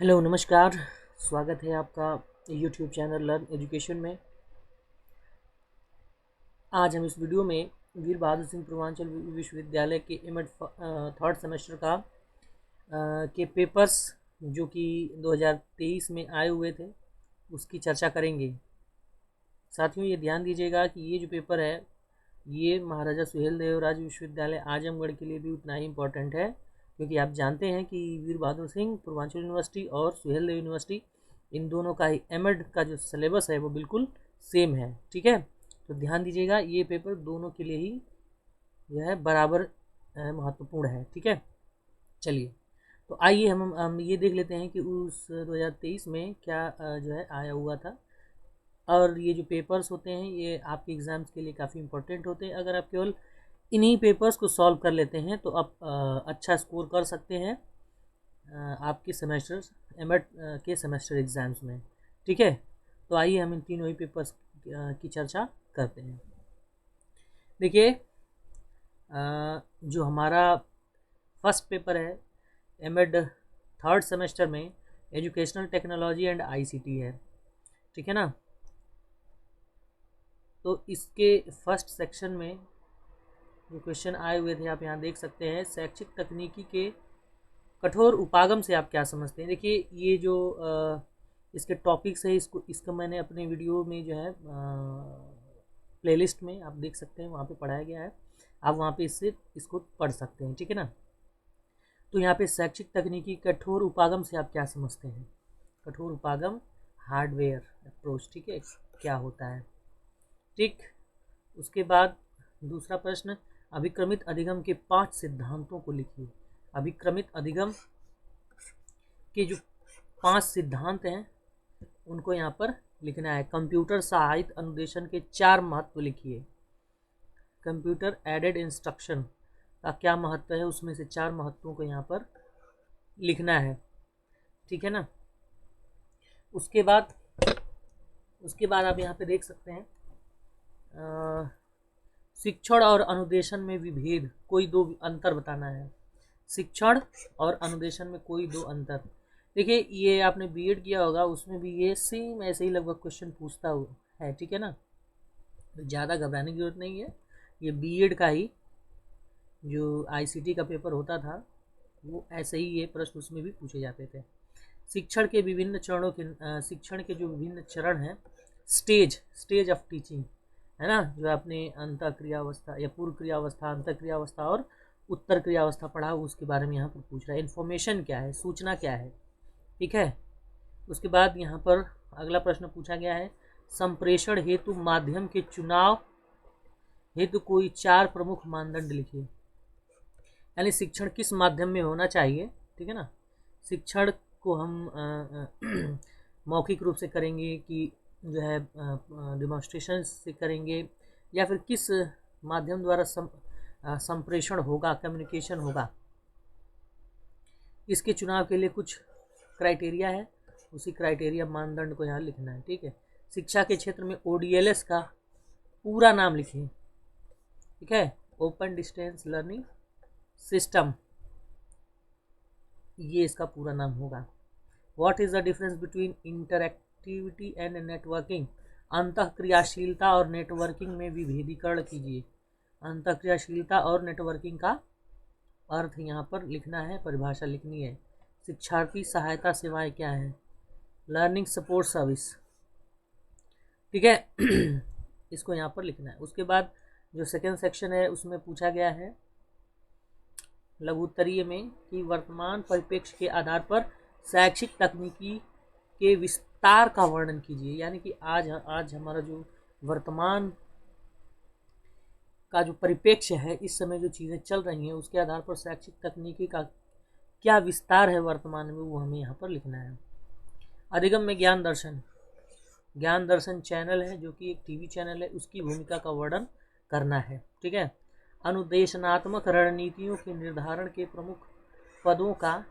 Hello नमस्कार। स्वागत है आपका यूट्यूब चैनल लर्न एजुकेशन में। आज हम इस वीडियो में वीर बहादुर सिंह पूर्वांचल विश्वविद्यालय के एमएड थर्ड सेमेस्टर का के पेपर्स जो कि 2023 में आए हुए थे उसकी चर्चा करेंगे। साथियों, ये ध्यान दीजिएगा कि ये जो पेपर है ये महाराजा सुहेल देवराज विश्वविद्यालय आजमगढ़ के लिए भी उतना ही इम्पोर्टेंट है, क्योंकि आप जानते हैं कि वीर बहादुर सिंह पूर्वांचल यूनिवर्सिटी और सुहेल देव यूनिवर्सिटी, इन दोनों का ही एमएड का जो सिलेबस है वो बिल्कुल सेम है। ठीक है, तो ध्यान दीजिएगा, ये पेपर दोनों के लिए ही जो है बराबर महत्वपूर्ण है। ठीक है, चलिए तो आइए हम ये देख लेते हैं कि उस 2023 में क्या जो है आया हुआ था। और ये जो पेपर्स होते हैं ये आपके एग्ज़ाम्स के लिए काफ़ी इंपॉर्टेंट होते हैं। अगर आप केवल इन्हीं पेपर्स को सॉल्व कर लेते हैं तो आप अच्छा स्कोर कर सकते हैं आपके सेमेस्टर एमएड के सेमेस्टर एग्ज़ाम्स में। ठीक है, तो आइए हम इन तीनों ही पेपर्स की चर्चा करते हैं। देखिए, जो हमारा फर्स्ट पेपर है एमएड थर्ड सेमेस्टर में, एजुकेशनल टेक्नोलॉजी एंड आईसीटी है। ठीक है ना, तो इसके फर्स्ट सेक्शन में जो क्वेश्चन आए हुए थे आप यहाँ देख सकते हैं। शैक्षिक तकनीकी के कठोर उपागम से आप क्या समझते हैं। देखिए, ये जो इसके टॉपिक्स है इसका मैंने अपने वीडियो में जो है प्लेलिस्ट में आप देख सकते हैं, वहाँ पे पढ़ाया गया है। आप वहाँ पे इसको पढ़ सकते हैं। ठीक है ना, तो यहाँ पे शैक्षिक तकनीकी कठोर उपागम से आप क्या समझते हैं। कठोर उपागम हार्डवेयर अप्रोच, ठीक है, क्या होता है। ठीक, उसके बाद दूसरा प्रश्न, अभिक्रमित अधिगम के 5 सिद्धांतों को लिखिए। अभिक्रमित अधिगम के जो 5 सिद्धांत हैं उनको यहाँ पर लिखना है। कंप्यूटर सहायित अनुदेशन के 4 महत्व लिखिए। कंप्यूटर एडेड इंस्ट्रक्शन का क्या महत्व है, उसमें से 4 महत्वों को यहाँ पर लिखना है। ठीक है ना, उसके बाद आप यहाँ पे देख सकते हैं शिक्षण और अनुदेशन में विभेद, कोई दो अंतर बताना है। शिक्षण और अनुदेशन में कोई दो अंतर। देखिए, ये आपने बीएड किया होगा, उसमें भी ये सेम ऐसे ही लगभग क्वेश्चन पूछता हुआ है। ठीक है ना, तो ज़्यादा घबराने की जरूरत नहीं है। ये बीएड का ही जो आईसीटी का पेपर होता था वो ऐसे ही ये प्रश्न उसमें भी पूछे जाते थे। शिक्षण के विभिन्न चरणों के शिक्षण के जो विभिन्न चरण हैं, स्टेज ऑफ टीचिंग है ना, जो आपने अंतः क्रियावस्था या पूर्व क्रियावस्था, अंतः क्रियावस्था और उत्तर क्रियावस्था पढ़ा, उसके बारे में यहाँ पर पूछ रहा है। इन्फॉर्मेशन क्या है, सूचना क्या है। ठीक है, उसके बाद यहाँ पर अगला प्रश्न पूछा गया है, संप्रेषण हेतु माध्यम के चुनाव हेतु कोई 4 प्रमुख मानदंड लिखिए। यानी शिक्षण किस माध्यम में होना चाहिए। ठीक है ना, शिक्षण को हम मौखिक रूप से करेंगे कि जो है डिमॉन्स्ट्रेशन से करेंगे, या फिर किस माध्यम द्वारा संप्रेषण होगा, कम्युनिकेशन होगा। इसके चुनाव के लिए कुछ क्राइटेरिया है, उसी क्राइटेरिया मानदंड को यहाँ लिखना है। ठीक है, शिक्षा के क्षेत्र में ओडीएलएस का पूरा नाम लिखिए। ठीक है, ओपन डिस्टेंस लर्निंग सिस्टम, ये इसका पूरा नाम होगा। What is the difference between interactivity and networking, अंतः क्रियाशीलता और नेटवर्किंग में विभेदीकरण कीजिए। अंतः क्रियाशीलता और नेटवर्किंग का अर्थ यहाँ पर लिखना है, परिभाषा लिखनी है। शिक्षार्थी सहायता सेवाएं क्या है, लर्निंग सपोर्ट सर्विस। ठीक है इसको यहाँ पर लिखना है। उसके बाद जो सेकेंड सेक्शन है उसमें पूछा गया है लघु उत्तरीय में कि वर्तमान परिप्रेक्ष्य के आधार पर शैक्षिक तकनीकी के विस्तार का वर्णन कीजिए। यानी कि आज हमारा जो वर्तमान का जो परिप्रेक्ष्य है, इस समय जो चीज़ें चल रही हैं उसके आधार पर शैक्षिक तकनीकी का क्या विस्तार है वर्तमान में, वो हमें यहाँ पर लिखना है। अधिगम में ज्ञान दर्शन चैनल है जो कि एक टीवी चैनल है, उसकी भूमिका का वर्णन करना है। ठीक है, अनुदेशनात्मक रणनीतियों के निर्धारण के प्रमुख पदों का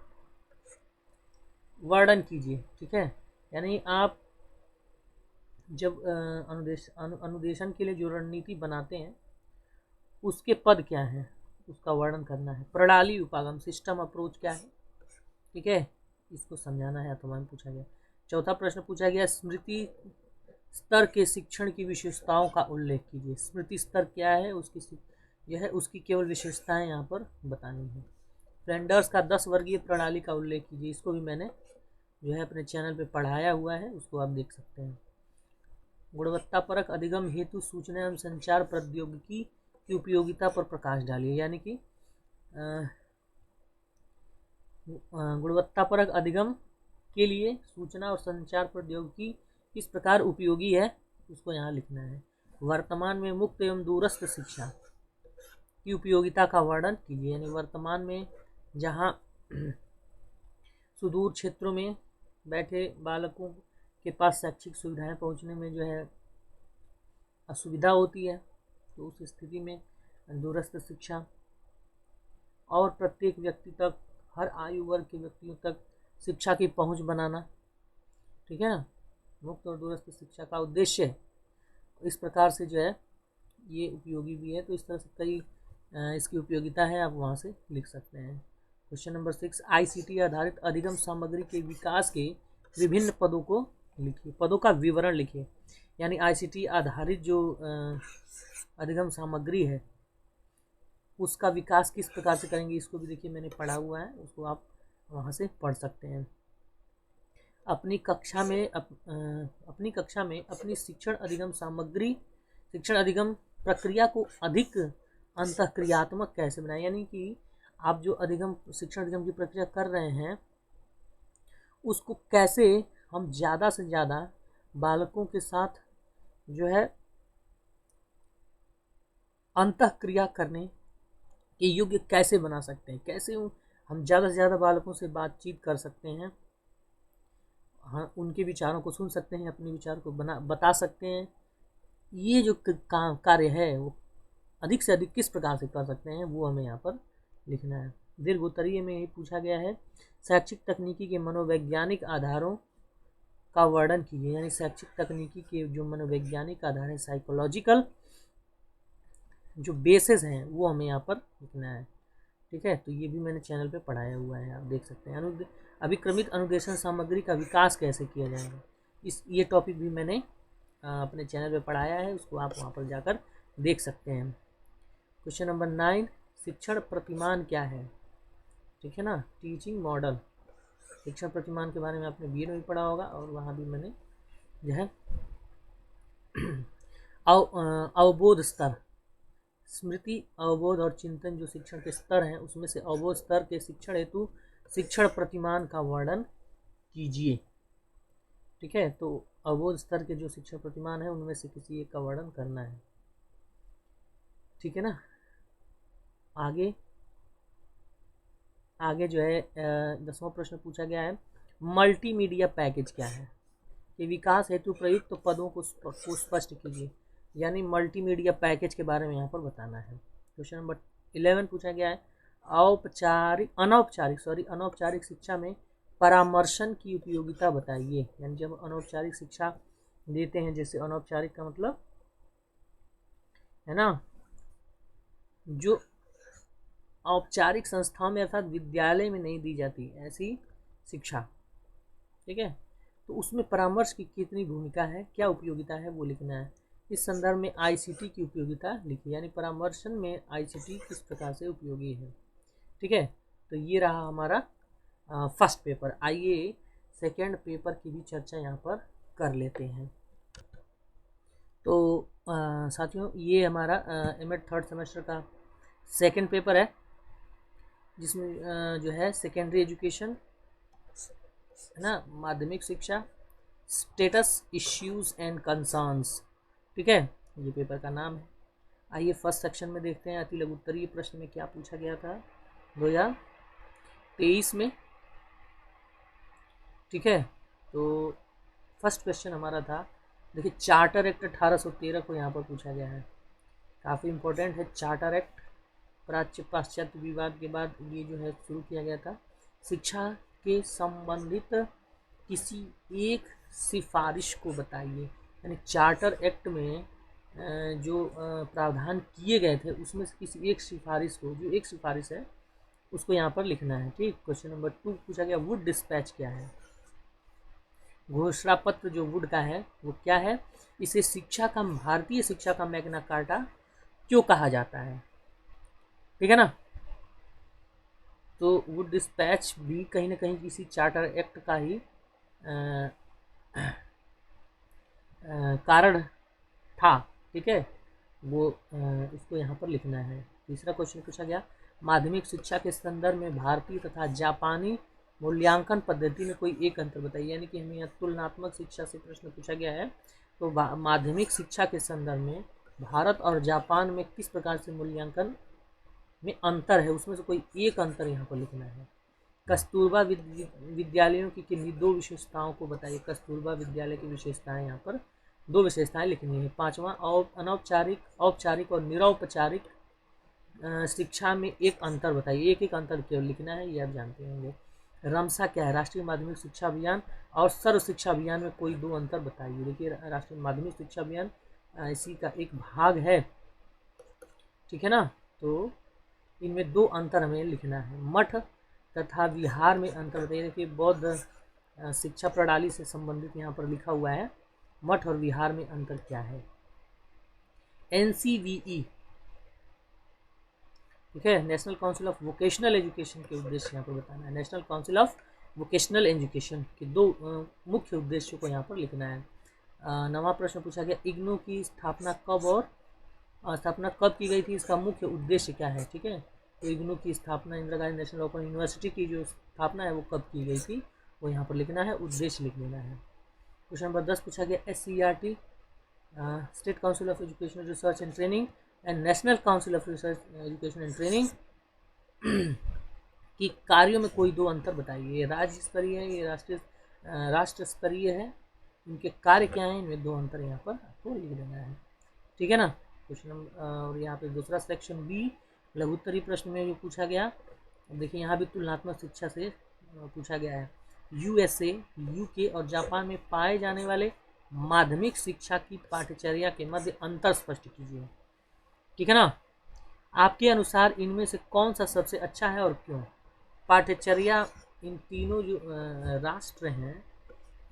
वर्णन कीजिए। ठीक है, यानी आप जब अनुदेशन के लिए जो रणनीति बनाते हैं उसके पद क्या हैं, उसका वर्णन करना है। प्रणाली उपागम सिस्टम अप्रोच क्या है। ठीक है, इसको समझाना है अथवा में पूछा गया। चौथा प्रश्न पूछा गया, स्मृति स्तर के शिक्षण की विशेषताओं का उल्लेख कीजिए। स्मृति स्तर क्या है, उसकी यह उसकी केवल विशेषताएं यहाँ पर बतानी है। फ्रेंडर्स का 10 वर्गीय प्रणाली का उल्लेख कीजिए। इसको भी मैंने जो है अपने चैनल पे पढ़ाया हुआ है, उसको आप देख सकते हैं। गुणवत्तापरक अधिगम हेतु सूचना एवं संचार प्रौद्योगिकी की उपयोगिता पर प्रकाश डालिए। यानी कि गुणवत्तापरक अधिगम के लिए सूचना और संचार प्रौद्योगिकी किस प्रकार उपयोगी है, उसको यहाँ लिखना है। वर्तमान में मुक्त एवं दूरस्थ शिक्षा की उपयोगिता का वर्णन कीजिए। यानी वर्तमान में जहाँ सुदूर क्षेत्रों में बैठे बालकों के पास शैक्षिक सुविधाएं पहुंचने में जो है असुविधा होती है, तो उस स्थिति में दूरस्थ शिक्षा और प्रत्येक व्यक्ति तक, हर आयु वर्ग के व्यक्तियों तक शिक्षा की पहुंच बनाना, ठीक है ना। मुक्त और दूरस्थ शिक्षा का उद्देश्य इस प्रकार से जो है ये उपयोगी भी है। तो इस तरह से कई इसकी उपयोगिता है, आप वहाँ से लिख सकते हैं। क्वेश्चन नंबर 6, आईसीटी आधारित अधिगम सामग्री के विकास के विभिन्न पदों को लिखिए। पदों का विवरण लिखिए। यानी आईसीटी आधारित जो अधिगम सामग्री है उसका विकास किस प्रकार से करेंगे, इसको भी देखिए मैंने पढ़ा हुआ है, उसको आप वहाँ से पढ़ सकते हैं। अपनी कक्षा में अपनी शिक्षण अधिगम प्रक्रिया को अधिक अंतःक्रियात्मक कैसे बनाए। यानी कि आप जो शिक्षण अधिगम की प्रक्रिया कर रहे हैं उसको कैसे हम ज़्यादा से ज़्यादा बालकों के साथ जो है अंतःक्रिया करने के योग्य कैसे बना सकते हैं, कैसे हम ज़्यादा से ज़्यादा बालकों से बातचीत कर सकते हैं, हाँ उनके विचारों को सुन सकते हैं, अपने विचार को बता सकते हैं। ये जो कार्य है वो अधिक से अधिक किस प्रकार से कर सकते हैं, वो हमें यहाँ पर लिखना है। दीर्घोत्तरीय में ये पूछा गया है, शैक्षिक तकनीकी के मनोवैज्ञानिक आधारों का वर्णन कीजिए। यानी शैक्षिक तकनीकी के जो मनोवैज्ञानिक आधार है, साइकोलॉजिकल जो बेसिस हैं, वो हमें यहाँ पर लिखना है। ठीक है, तो ये भी मैंने चैनल पे पढ़ाया हुआ है, आप देख सकते हैं। अभिक्रमित अनुदेशन सामग्री का विकास कैसे किया जाएगा, ये टॉपिक भी मैंने अपने चैनल पे पढ़ाया है, उसको आप वहाँ पर जाकर देख सकते हैं। क्वेश्चन नंबर 9, शिक्षण प्रतिमान क्या है। ठीक है ना, टीचिंग मॉडल। शिक्षण प्रतिमान के बारे में आपने बीएड में भी पढ़ा होगा, और वहाँ भी मैंने जो है अवबोध स्तर, स्मृति, अवबोध और चिंतन जो शिक्षण के स्तर हैं, उसमें से अवबोध स्तर के शिक्षण हेतु शिक्षण प्रतिमान का वर्णन कीजिए। ठीक है, तो अवबोध स्तर के जो शिक्षण प्रतिमान है उनमें से किसी एक का वर्णन करना है। ठीक है ना। आगे जो है 10वां प्रश्न पूछा गया है, मल्टीमीडिया पैकेज क्या है, कि विकास हेतु प्रयुक्त तो पदों को स्पष्ट कीजिए। यानी मल्टीमीडिया पैकेज के बारे में यहाँ पर बताना है। क्वेश्चन नंबर 11 पूछा गया है, अनौपचारिक शिक्षा में परामर्शन की उपयोगिता बताइए। यानी जब अनौपचारिक शिक्षा देते हैं, जैसे अनौपचारिक का मतलब है ना जो औपचारिक संस्थाओं में अर्थात विद्यालय में नहीं दी जाती ऐसी शिक्षा, ठीक है, तो उसमें परामर्श की कितनी भूमिका है, क्या उपयोगिता है, वो लिखना है। इस संदर्भ में आईसीटी की उपयोगिता लिखिए। यानी परामर्शन में आईसीटी किस प्रकार से उपयोगी है। ठीक है, तो ये रहा हमारा फर्स्ट पेपर। आइए सेकेंड पेपर की भी चर्चा यहाँ पर कर लेते हैं। तो साथियों, ये हमारा एमएड थर्ड सेमेस्टर का सेकेंड पेपर है, जिसमें जो है सेकेंडरी एजुकेशन है ना, माध्यमिक शिक्षा, स्टेटस इश्यूज एंड कंसर्न्स। ठीक है, ये पेपर का नाम है। आइए फर्स्ट सेक्शन में देखते हैं अति लघु उत्तरीय प्रश्न में क्या पूछा गया था 2023 में। ठीक है, तो फर्स्ट क्वेश्चन हमारा था, देखिए चार्टर एक्ट 1813 को यहाँ पर पूछा गया है, काफ़ी इम्पोर्टेंट है। चार्टर एक्ट प्राच्य पाश्चात्य विवाद के बाद ये जो है शुरू किया गया था। शिक्षा के संबंधित किसी एक सिफारिश को बताइए। यानी चार्टर एक्ट में जो प्रावधान किए गए थे उसमें से किसी एक सिफारिश को, जो एक सिफारिश है उसको यहाँ पर लिखना है। ठीक, क्वेश्चन नंबर 2 पूछा गया वुड डिस्पैच क्या है। घोषणा पत्र जो वुड का है वो क्या है, इसे शिक्षा का, भारतीय शिक्षा का मैग्ना कार्टा क्यों कहा जाता है। ठीक है ना। तो वुड डिस्पैच भी कहीं ना कहीं किसी चार्टर एक्ट का ही कारण था। ठीक है, वो इसको यहाँ पर लिखना है। तीसरा क्वेश्चन पूछा गया माध्यमिक शिक्षा के संदर्भ में भारतीय तथा जापानी मूल्यांकन पद्धति में कोई एक अंतर बताइए। यानी कि हमें यहाँ तुलनात्मक शिक्षा से प्रश्न पूछा गया है। तो माध्यमिक शिक्षा के संदर्भ में भारत और जापान में किस प्रकार से मूल्यांकन में अंतर है, उसमें से कोई एक अंतर यहाँ पर लिखना है। कस्तूरबा विद्यालयों की किन्हीं दो विशेषताओं को बताइए। कस्तूरबा विद्यालय की विशेषताएं, यहाँ पर दो विशेषताएं लिखनी है। पांचवा अनौपचारिक, औपचारिक और निरौपचारिक शिक्षा में एक अंतर बताइए। एक एक अंतर क्यों लिखना है ये आप जानते होंगे। रमसा क्या है, राष्ट्रीय माध्यमिक शिक्षा अभियान और सर्व शिक्षा अभियान में कोई दो अंतर बताइए। देखिए राष्ट्रीय माध्यमिक शिक्षा अभियान इसी का एक भाग है। ठीक है ना। तो इनमें दो अंतर हमें लिखना है। मठ तथा विहार में अंतर बताइए। देखिए बौद्ध शिक्षा प्रणाली से संबंधित यहाँ पर लिखा हुआ है। मठ और विहार में अंतर क्या है। NCVE, ठीक है, national council of vocational education के उद्देश्य यहाँ पर बताना है। National council of vocational education के दो मुख्य उद्देश्यों को यहाँ पर लिखना है। नवा प्रश्न पूछा गया इग्नू की स्थापना कब और स्थापना कब की गई थी, इसका मुख्य उद्देश्य क्या है। ठीक है, तो इग्नू की स्थापना, Indira Gandhi national open university की जो स्थापना है वो कब की गई थी, वो यहाँ पर लिखना है, उद्देश्य लिख लेना है। क्वेश्चन नंबर 10 पूछा गया SCERT, state council of education research and training and national council of research education and training की कार्यों में कोई दो अंतर बताइए। ये राज्य स्तरीय है, ये राष्ट्र स्तरीय है, इनके कार्य क्या हैं, इनमें दो अंतर यहाँ पर आपको लिख देना है। ठीक है ना। क्वेश्चन और यहाँ पे दूसरा सेक्शन B लघुत्तरी प्रश्न में जो पूछा गया, देखिए यहाँ भी तुलनात्मक शिक्षा से पूछा गया है। USA, UK और जापान में पाए जाने वाले माध्यमिक शिक्षा की पाठ्यचर्या के मध्य अंतर स्पष्ट कीजिए। ठीक है ना। आपके अनुसार इनमें से कौन सा सबसे अच्छा है और क्यों। पाठ्यचर्या इन तीनों जो राष्ट्र हैं,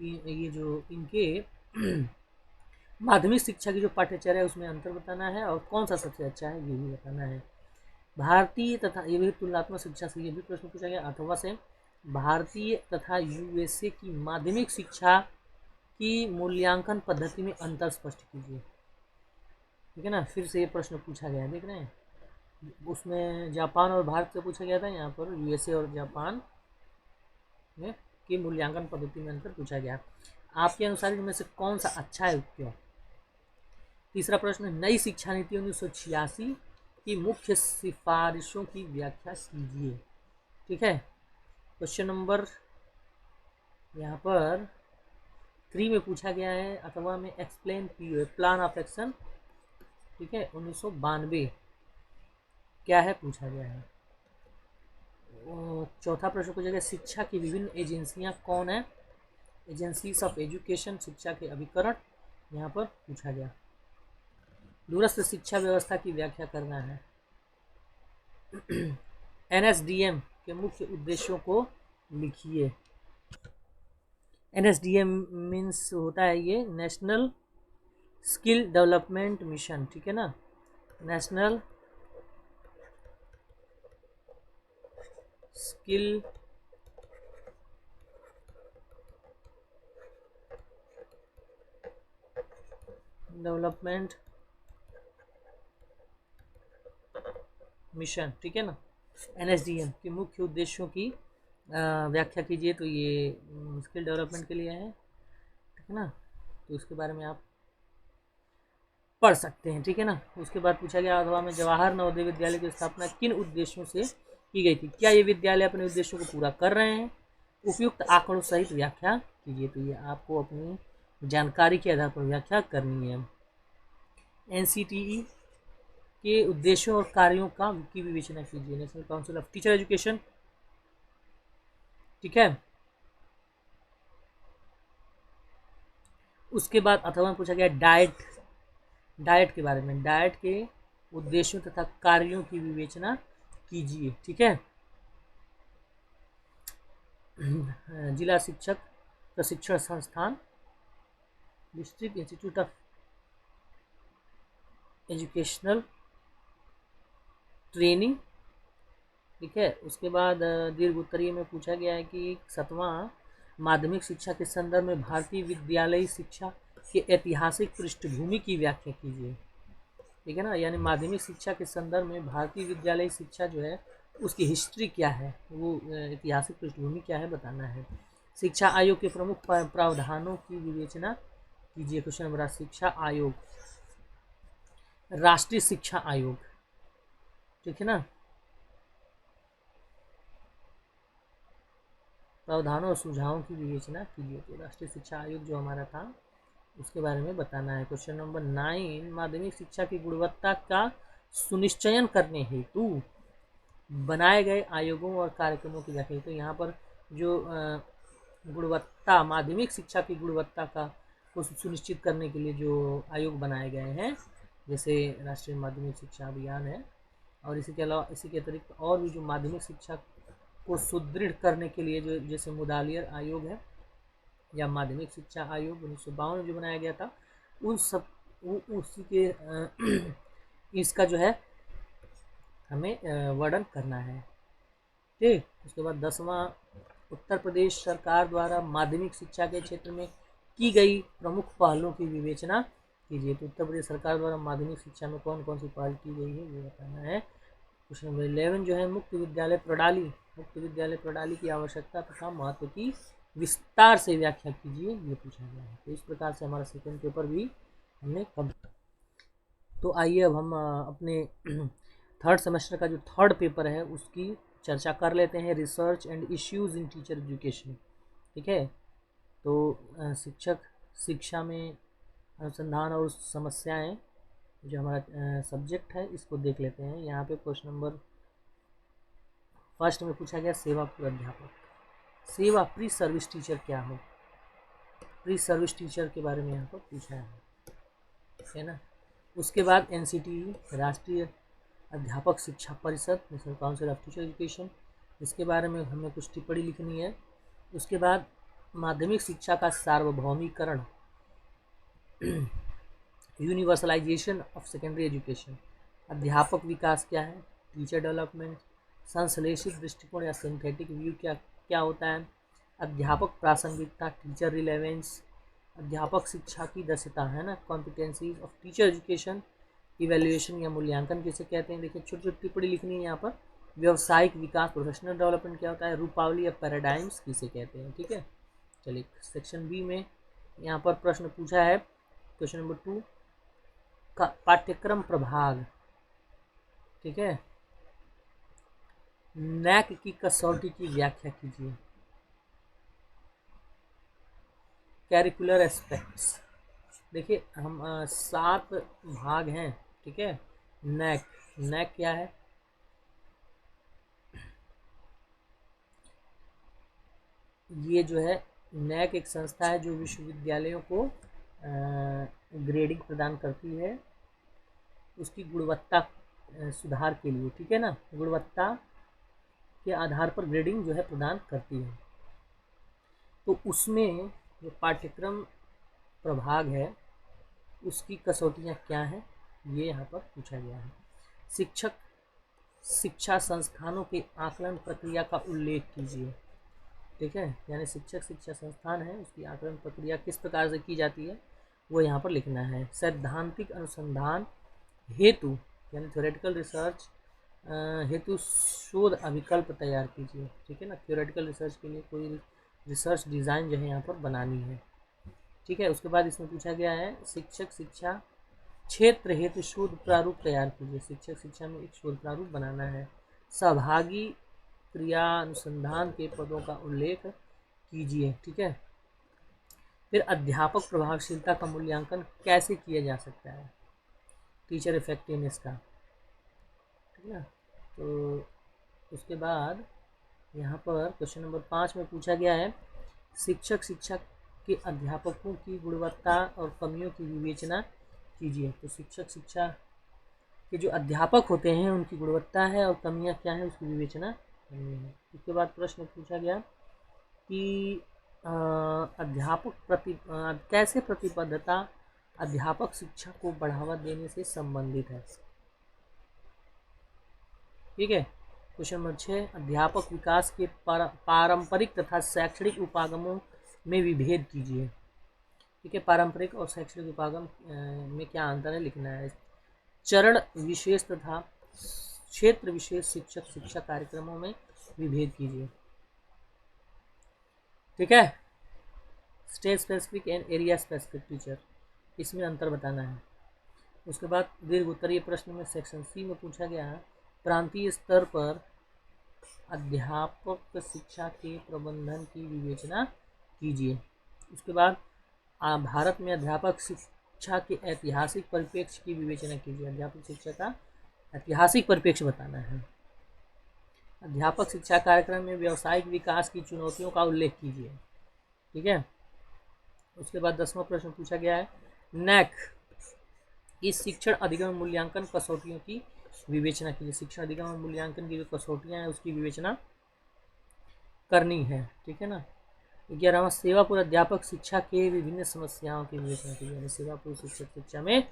ये जो इनके माध्यमिक शिक्षा की जो पाठ्यचर्या है उसमें अंतर बताना है और कौन सा सबसे अच्छा है ये भी बताना है। भारतीय तथा, ये भी तुलनात्मक शिक्षा से ये भी प्रश्न पूछा गया अथवा से, भारतीय तथा USA की माध्यमिक शिक्षा की मूल्यांकन पद्धति में अंतर स्पष्ट कीजिए। ठीक है ना। फिर से ये प्रश्न पूछा गया है, देख रहे हैं, उसमें जापान और भारत से पूछा गया था, यहाँ पर USA और जापान में की मूल्यांकन पद्धति में अंतर पूछा गया। आपके अनुसार इनमें से कौन सा अच्छा है, क्यों। तीसरा प्रश्न नई शिक्षा नीति 1986 की मुख्य सिफारिशों की व्याख्या कीजिए। ठीक है। क्वेश्चन नंबर यहाँ पर 3 में पूछा गया है अथवा में explain POA, plan of action, ठीक है, 1992 क्या है पूछा गया है। चौथा प्रश्न पूछा गया शिक्षा की विभिन्न एजेंसियां कौन है। एजेंसीज ऑफ एजुकेशन, शिक्षा के अभिकरण यहाँ पर पूछा गया। दूरस्थ शिक्षा व्यवस्था की व्याख्या करना है। NSDM के मुख्य उद्देश्यों को लिखिए। NSDM मीन्स होता है ये नेशनल स्किल डेवलपमेंट मिशन। ठीक है ना, नेशनल स्किल डेवलपमेंट मिशन। ठीक है ना। NSDM के मुख्य उद्देश्यों की व्याख्या कीजिए। तो ये स्किल डेवलपमेंट के लिए है। ठीक है ना, तो इसके बारे में आप पढ़ सकते हैं। ठीक है ना। उसके बाद पूछा गया अथवा में जवाहर नवोदय विद्यालय की स्थापना किन उद्देश्यों से की गई थी। क्या ये विद्यालय अपने उद्देश्यों को पूरा कर रहे हैं। उपयुक्त आंकड़ों सहित व्याख्या कीजिए। तो ये आपको अपनी जानकारी के आधार पर व्याख्या करनी है। NCTE के उद्देश्यों और कार्यों की विवेचना कीजिए। National council of teacher education. ठीक है। उसके बाद अथवा पूछा गया डाइट के बारे में। डाइट के उद्देश्यों तथा कार्यों की विवेचना कीजिए। ठीक है। जिला शिक्षक प्रशिक्षण संस्थान, district institute of educational training, ठीक है। उसके बाद दीर्घ उत्तरीय में पूछा गया है कि 7वां माध्यमिक शिक्षा के संदर्भ में भारतीय विद्यालयी शिक्षा के ऐतिहासिक पृष्ठभूमि की व्याख्या कीजिए, ठीक है ना। यानी माध्यमिक शिक्षा के संदर्भ में भारतीय विद्यालयी शिक्षा जो है उसकी हिस्ट्री क्या है, वो ऐतिहासिक पृष्ठभूमि क्या है बताना है। शिक्षा आयोग के प्रमुख प्रावधानों की विवेचना कीजिए। क्वेश्चन नंबर 8, शिक्षा आयोग, राष्ट्रीय शिक्षा आयोग, ठीक है ना। प्रावधानों और सुझावों की विवेचना कीजिए। तो राष्ट्रीय शिक्षा आयोग जो हमारा था उसके बारे में बताना है। क्वेश्चन नंबर 9, माध्यमिक शिक्षा की गुणवत्ता का सुनिश्चयन करने हेतु बनाए गए आयोगों और कार्यक्रमों की व्याख्या। तो यहाँ पर जो गुणवत्ता, माध्यमिक शिक्षा की गुणवत्ता का को सुनिश्चित करने के लिए जो आयोग बनाए गए हैं, जैसे राष्ट्रीय माध्यमिक शिक्षा अभियान है, और इसी के अलावा इसी के अतिरिक्त और भी जो माध्यमिक शिक्षा को सुदृढ़ करने के लिए जो जैसे मुदालियर आयोग है या माध्यमिक शिक्षा आयोग 1952 में जो बनाया गया था, उन सब उसी के इसका जो है हमें वर्णन करना है, ठीक। उसके बाद 10वां, उत्तर प्रदेश सरकार द्वारा माध्यमिक शिक्षा के क्षेत्र में की गई प्रमुख पहलों की विवेचना कीजिए। तो उत्तर प्रदेश सरकार द्वारा माध्यमिक शिक्षा में कौन कौन सी पहल की गई है ये बताना है। क्वेश्चन नंबर 11 जो है मुक्त विद्यालय प्रणाली, मुक्त विद्यालय प्रणाली की आवश्यकता तथा महत्व की विस्तार से व्याख्या कीजिए, ये पूछा गया है। तो इस प्रकार से हमारा सेकंड पेपर भी हमने तो आइए अब हम अपने थर्ड सेमेस्टर का जो थर्ड पेपर है उसकी चर्चा कर लेते हैं, research and issues in teacher education, ठीक है। तो शिक्षक शिक्षा में अनुसंधान और समस्याएं जो हमारा सब्जेक्ट है इसको देख लेते हैं। यहाँ पे क्वेश्चन नंबर फर्स्ट में पूछा गया सेवा अध्यापक, सेवा प्री सर्विस टीचर क्या हो, प्री सर्विस टीचर के बारे में यहाँ पर पूछा है ना। उसके बाद NCTE राष्ट्रीय अध्यापक शिक्षा परिषद, national council of teacher education, इसके बारे में हमें कुछ टिप्पणी लिखनी है। उसके बाद माध्यमिक शिक्षा का सार्वभौमिकरण, यूनिवर्सलाइजेशन ऑफ सेकेंडरी एजुकेशन, अध्यापक विकास क्या है, टीचर डेवलपमेंट, संश्लेषित दृष्टिकोण या सिंथेटिक व्यू क्या क्या होता है, अध्यापक प्रासंगिकता, टीचर रिलेवेंस, अध्यापक शिक्षा की दक्षता है ना, competencies of teacher education, evaluation या मूल्यांकन किसे कहते हैं। देखिए छोटी छोटी टिप्पणी लिखनी है यहाँ पर। व्यवसायिक विकास, प्रोफेशनल डेवलपमेंट क्या होता है, रूपावली या पैराडाइम्स किसे कहते हैं, ठीक है। चलिए सेक्शन बी में यहाँ पर प्रश्न पूछा है क्वेश्चन नंबर 2 का पाठ्यक्रम प्रभाग, ठीक है। NAAC की कसौटी की व्याख्या कीजिए। कैरिकुलर एस्पेक्ट्स, देखिए हम 7 भाग हैं, ठीक है। NAAC क्या है, ये जो है NAAC एक संस्था है जो विश्वविद्यालयों को ग्रेडिंग प्रदान करती है उसकी गुणवत्ता सुधार के लिए, ठीक है ना। गुणवत्ता के आधार पर ग्रेडिंग जो है प्रदान करती है। तो उसमें जो पाठ्यक्रम प्रभाग है उसकी कसौटियाँ क्या हैं ये यहाँ पर पूछा गया है। शिक्षक शिक्षा संस्थानों के आकलन प्रक्रिया का उल्लेख कीजिए, ठीक है। यानी शिक्षक शिक्षा संस्थान है उसकी आकलन प्रक्रिया किस प्रकार से की जाती है वो यहाँ पर लिखना है। सैद्धांतिक अनुसंधान हेतु यानी थ्योरेटिकल रिसर्च हेतु शोध अभिकल्प तैयार कीजिए, ठीक है ना। थ्योरेटिकल रिसर्च के लिए कोई रिसर्च डिज़ाइन जो है यहाँ पर बनानी है, ठीक है। उसके बाद इसमें पूछा गया है शिक्षक शिक्षा क्षेत्र हेतु शोध प्रारूप तैयार कीजिए, शिक्षक शिक्षा में एक शोध प्रारूप बनाना है। सहभागी क्रिया अनुसंधान के पदों का उल्लेख कीजिए, ठीक है। फिर अध्यापक प्रभावशीलता का मूल्यांकन कैसे किया जा सकता है, टीचर इफेक्टिवनेस का, ठीक है ना। तो उसके बाद यहाँ पर क्वेश्चन नंबर 5 में पूछा गया है शिक्षक शिक्षा के अध्यापकों की गुणवत्ता और कमियों की विवेचना कीजिए। तो शिक्षक शिक्षा के जो अध्यापक होते हैं उनकी गुणवत्ता है और कमियां क्या है उसकी विवेचना करनी है। उसके बाद प्रश्न पूछा गया कि कैसे प्रतिबद्धता अध्यापक शिक्षा को बढ़ावा देने से संबंधित है। ठीक है। क्वेश्चन नंबर 6, अध्यापक विकास के पारंपरिक तथा शैक्षणिक उपागमों में विभेद कीजिए। ठीक है, पारंपरिक और शैक्षणिक उपागम में क्या अंतर है लिखना है। चरण विशेष तथा क्षेत्र विशेष शिक्षक शिक्षा कार्यक्रमों में विभेद कीजिए। ठीक है, state specific and area specific teacher, इसमें अंतर बताना है। उसके बाद दीर्घ उत्तरीय प्रश्न में सेक्शन सी में पूछा गया है, प्रांतीय स्तर पर अध्यापक शिक्षा के प्रबंधन की विवेचना कीजिए। उसके बाद भारत में अध्यापक शिक्षा के ऐतिहासिक परिप्रेक्ष्य की विवेचना कीजिए। अध्यापक शिक्षा का ऐतिहासिक परिप्रेक्ष्य बताना है। अध्यापक शिक्षा कार्यक्रम में व्यावसायिक विकास की चुनौतियों का उल्लेख कीजिए। ठीक है। उसके बाद 10वां प्रश्न पूछा गया है, नैक इस शिक्षण अधिगम मूल्यांकन कसौटियों की विवेचना कीजिए। शिक्षण अधिगम मूल्यांकन की जो कसौटियां हैं उसकी विवेचना करनी है। ठीक है ना। 11वां, सेवापूर्व अध्यापक शिक्षा के विभिन्न समस्याओं की विवेचना कीजिए। सेवापूर्व शिक्षक शिक्षा में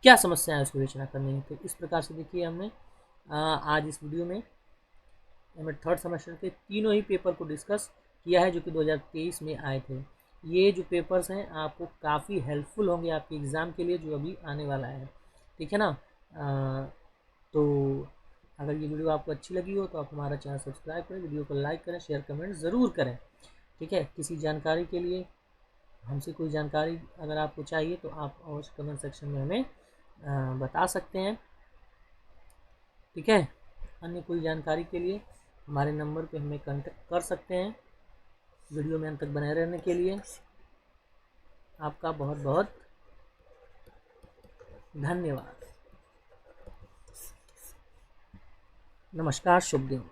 क्या समस्याएं है उसकी विवेचना करनी है। तो इस प्रकार से देखिए हमने आज इस वीडियो में हमें थर्ड सेमेस्टर के तीनों ही पेपर को डिस्कस किया है जो कि 2023 में आए थे। ये जो पेपर्स हैं आपको काफ़ी हेल्पफुल होंगे आपके एग्ज़ाम के लिए जो अभी आने वाला है। ठीक है ना। तो अगर ये वीडियो आपको अच्छी लगी हो तो आप हमारा चैनल सब्सक्राइब करें, वीडियो को लाइक करें, शेयर कमेंट ज़रूर करें। ठीक है। किसी जानकारी के लिए हमसे कोई जानकारी अगर आपको चाहिए तो आप अवश्य कमेंट सेक्शन में हमें बता सकते हैं। ठीक है। अन्य कोई जानकारी के लिए हमारे नंबर पे हमें कांटेक्ट कर सकते हैं। वीडियो में अंत तक बने रहने के लिए आपका बहुत बहुत धन्यवाद। नमस्कार, शुभ दिन।